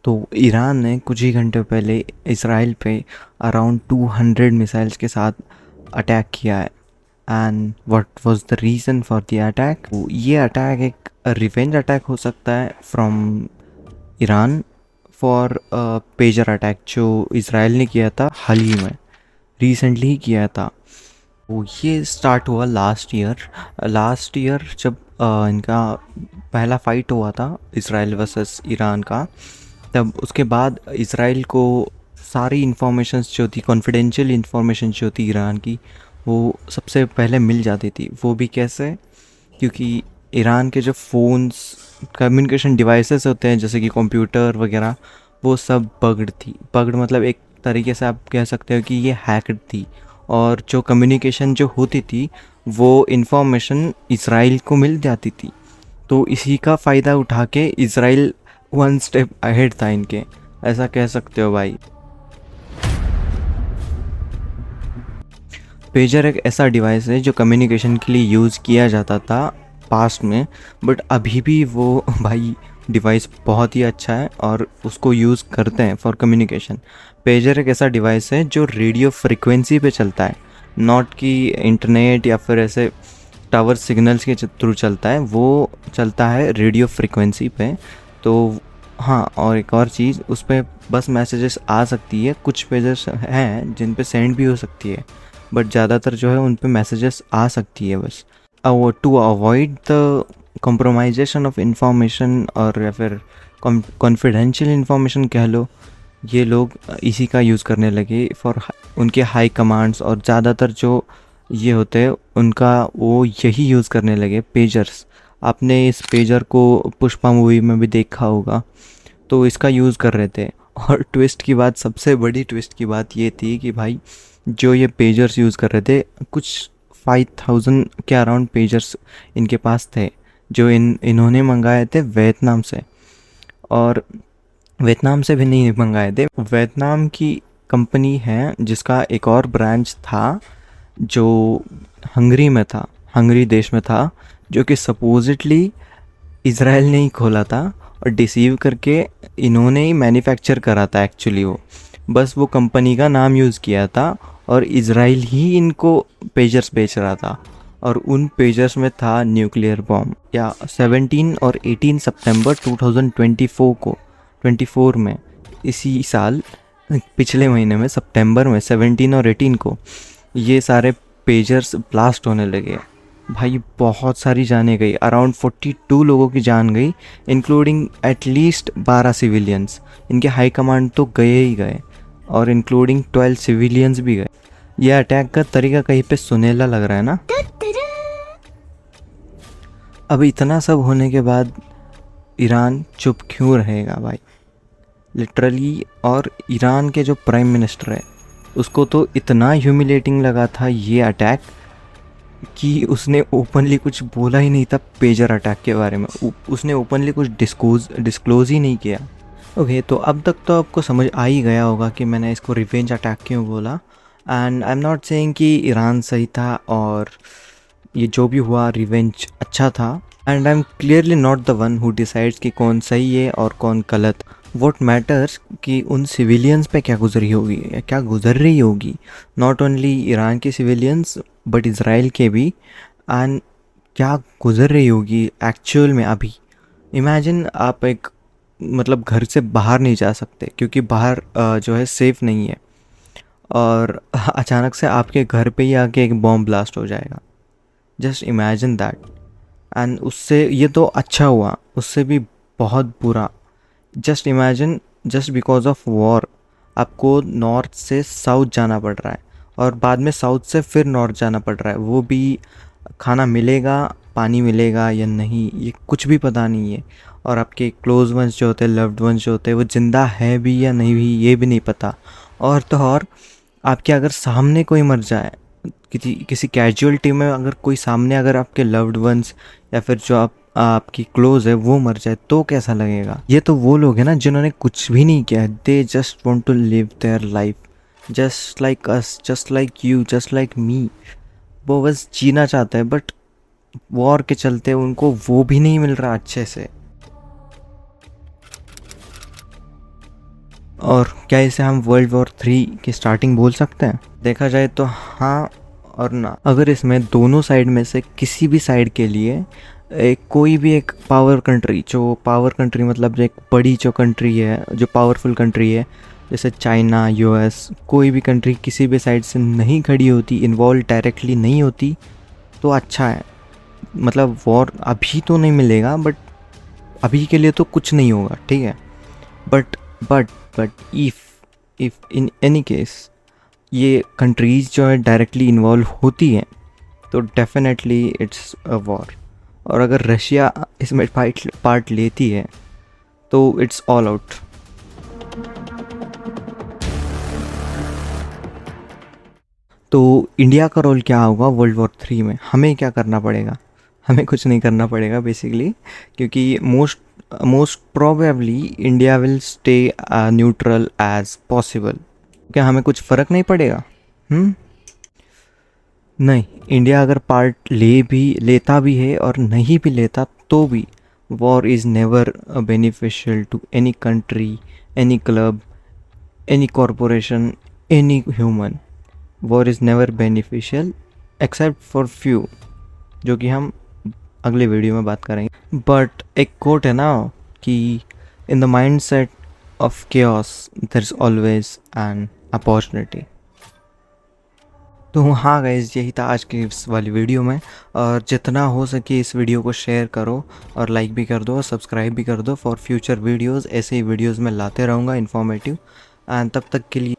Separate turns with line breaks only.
तो ईरान ने कुछ ही घंटे पहले इसराइल पे अराउंड 200 मिसाइल्स के साथ अटैक किया है। And what was the reason for the attack? ये अटैक एक रिवेंज अटैक हो सकता है from Iran for pager attack जो इसराइल ने किया था हाल ही में, रिसेंटली ही किया था। वो ये स्टार्ट हुआ लास्ट ईयर जब इनका पहला फाइट हुआ था इसराइल वर्सेस ईरान का। तब उसके बाद इसराइल को सारी इंफॉर्मेशंस जो थी, कॉन्फिडेंशियल इंफॉर्मेशन जो थी ईरान की, वो सबसे पहले मिल जाती थी। वो भी कैसे? क्योंकि ईरान के जो फ़ोन्स, कम्युनिकेशन डिवाइसेस होते हैं जैसे कि कंप्यूटर वगैरह, वो सब बग्ड मतलब एक तरीके से आप कह सकते हो कि ये हैक्ड थी। और जो कम्युनिकेशन जो होती थी वो इन्फॉर्मेशन इसराइल को मिल जाती थी। तो इसी का फ़ायदा उठा के इसराइल वन स्टेप अहेड था इनके, ऐसा कह सकते हो भाई। पेजर एक ऐसा डिवाइस है जो कम्युनिकेशन के लिए यूज़ किया जाता था पास्ट में, बट अभी भी वो भाई डिवाइस बहुत ही अच्छा है और उसको यूज़ करते हैं फॉर कम्युनिकेशन। पेजर एक ऐसा डिवाइस है जो रेडियो फ्रिक्वेंसी पे चलता है, नॉट कि इंटरनेट या फिर ऐसे टावर सिग्नल्स के थ्रू चलता है। वो चलता है रेडियो फ्रिक्वेंसी पे। तो हाँ, और एक और चीज़, उस पर बस मैसेजेस आ सकती है। कुछ पेजेस हैं जिन पे सेंड भी हो सकती है, बट ज़्यादातर जो है उन पे मैसेजेस आ सकती है बस। To avoid the compromisation of information, और या फिर कॉन्फिडेंशियल इंफॉर्मेशन कह लो, ये लोग इसी का यूज़ करने लगे फॉर उनके हाई कमांड्स। और ज़्यादातर जो ये होते हैं उनका वो यही यूज़ करने लगे, पेजर्स। आपने इस पेजर को पुष्पा मूवी में भी देखा होगा, तो इसका यूज़ कर रहे थे। और ट्विस्ट की बात, सबसे बड़ी ट्विस्ट की बात ये थी कि भाई जो ये पेजर्स यूज़ कर रहे थे, कुछ 5000 के अराउंड पेजर्स इनके पास थे जो इन्होंने मंगाए थे वियतनाम से। और वियतनाम से भी नहीं मंगाए थे, वियतनाम की कंपनी है जिसका एक और ब्रांच था जो हंगरी में था, हंगरी देश में था, जो कि सपोजिटली इसराइल ने ही खोला था और डिसीव करके इन्होंने ही मैन्युफैक्चर करा था एक्चुअली। वो बस वो कंपनी का नाम यूज़ किया था और इसराइल ही इनको पेजर्स बेच रहा था। और उन पेजर्स में था न्यूक्लियर बॉम्ब। या 17 और 18 सितंबर 2024 को, 24 में, इसी साल पिछले महीने में सितंबर में 17 और 18 को ये सारे पेजर्स ब्लास्ट होने लगे। भाई बहुत सारी जानें गई, अराउंड 42 लोगों की जान गई, इंक्लूडिंग एटलीस्ट 12 सिविलियंस। इनके हाई कमांड तो गए ही गए, और इंक्लूडिंग 12 सिविलियंस भी गए। यह अटैक का तरीका कहीं पे सुनेला लग रहा है ना? अब इतना सब होने के बाद ईरान चुप क्यों रहेगा भाई, लिटरली। और ईरान के जो प्राइम मिनिस्टर है उसको तो इतना ह्यूमिलेटिंग लगा था ये अटैक कि उसने ओपनली कुछ बोला ही नहीं था पेजर अटैक के बारे में। उसने ओपनली कुछ डिस्क्लोज ही नहीं किया। ओके, तो अब तक तो आपको समझ आ ही गया होगा कि मैंने इसको रिवेंज अटैक क्यों बोला। And I am not saying कि ईरान सही था और ये जो भी हुआ रिवेंज अच्छा था। And I am clearly not the one who decides कि कौन सही है और कौन गलत। वॉट मैटर्स कि उन सिविलियंस पे क्या गुजरी होगी या क्या गुजर रही होगी, नॉट ओनली ईरान के सिविलियंस बट इसराइल के भी। एंड क्या गुजर रही होगी एक्चुअल में अभी। इमेजिन आप एक, मतलब घर से बाहर नहीं जा सकते क्योंकि बाहर जो है सेफ़ नहीं है, और अचानक से आपके घर पे ही आके एक बॉम्ब ब्लास्ट हो जाएगा। Just imagine that. एंड उससे, ये तो अच्छा हुआ, उससे भी बहुत बुरा। Just imagine, just because of war आपको नॉर्थ से साउथ जाना पड़ रहा है, और बाद में साउथ से फिर नॉर्थ जाना पड़ रहा है। वो भी खाना मिलेगा, पानी मिलेगा या नहीं, ये कुछ भी पता नहीं है। और आपके क्लोज वंस जो होते हैं, लव्ड वंस जो होते हैं, वो ज़िंदा है भी या नहीं भी ये भी नहीं पता। और तो और आपके अगर सामने कोई मर जाए, किसी किसी कैजुअलिटी में अगर कोई सामने, अगर आपके लव्ड वंस या फिर जो आपकी क्लोज है वो मर जाए, तो कैसा लगेगा? ये तो वो लोग हैं ना जिन्होंने कुछ भी नहीं किया, they just want to live their life just like us, just like you, just like me. वो बस जीना चाहते हैं, बट वॉर के चलते उनको वो भी नहीं मिल रहा अच्छे से। और क्या इसे हम वर्ल्ड वॉर 3 की स्टार्टिंग बोल सकते हैं? देखा जाए तो हाँ और ना। अगर इसमें दोनों साइड में से किसी भी साइड के लिए कोई भी एक पावर कंट्री, जो पावर कंट्री मतलब जो एक बड़ी जो कंट्री है, जो पावरफुल कंट्री है, जैसे चाइना, यूएस, कोई भी कंट्री किसी भी साइड से नहीं खड़ी होती, इन्वॉल्व डायरेक्टली नहीं होती, तो अच्छा है। मतलब वॉर अभी तो नहीं मिलेगा, बट अभी के लिए तो कुछ नहीं होगा, ठीक है। But but but if in any case ये कंट्रीज़ जो है डायरेक्टली इन्वॉल्व होती हैं, तो डेफिनेटली इट्स अ वॉर। और अगर रशिया इसमें पार्ट लेती है तो इट्स ऑल आउट। तो इंडिया का रोल क्या होगा वर्ल्ड वॉर 3 में? हमें क्या करना पड़ेगा? हमें कुछ नहीं करना पड़ेगा बेसिकली, क्योंकि most probably India will stay neutral as possible. क्या हमें कुछ फ़र्क नहीं पड़ेगा? नहीं, इंडिया अगर पार्ट लेता भी है और नहीं भी लेता तो भी war is never beneficial to any country, any club, any corporation, any human. War is never beneficial except for few, जो कि हम अगले वीडियो में बात करेंगे। बट एक कोट है ना कि in the mind set of chaos there is always an opportunity. तो हाँ गाइज़, यही था आज की इस वाली वीडियो में। और जितना हो सके इस वीडियो को शेयर करो और लाइक भी कर दो और सब्सक्राइब भी कर दो फॉर फ्यूचर वीडियोज़। ऐसे ही वीडियोज़ मैं लाते रहूँगा इन्फॉर्मेटिव। एंड तब तक के लिए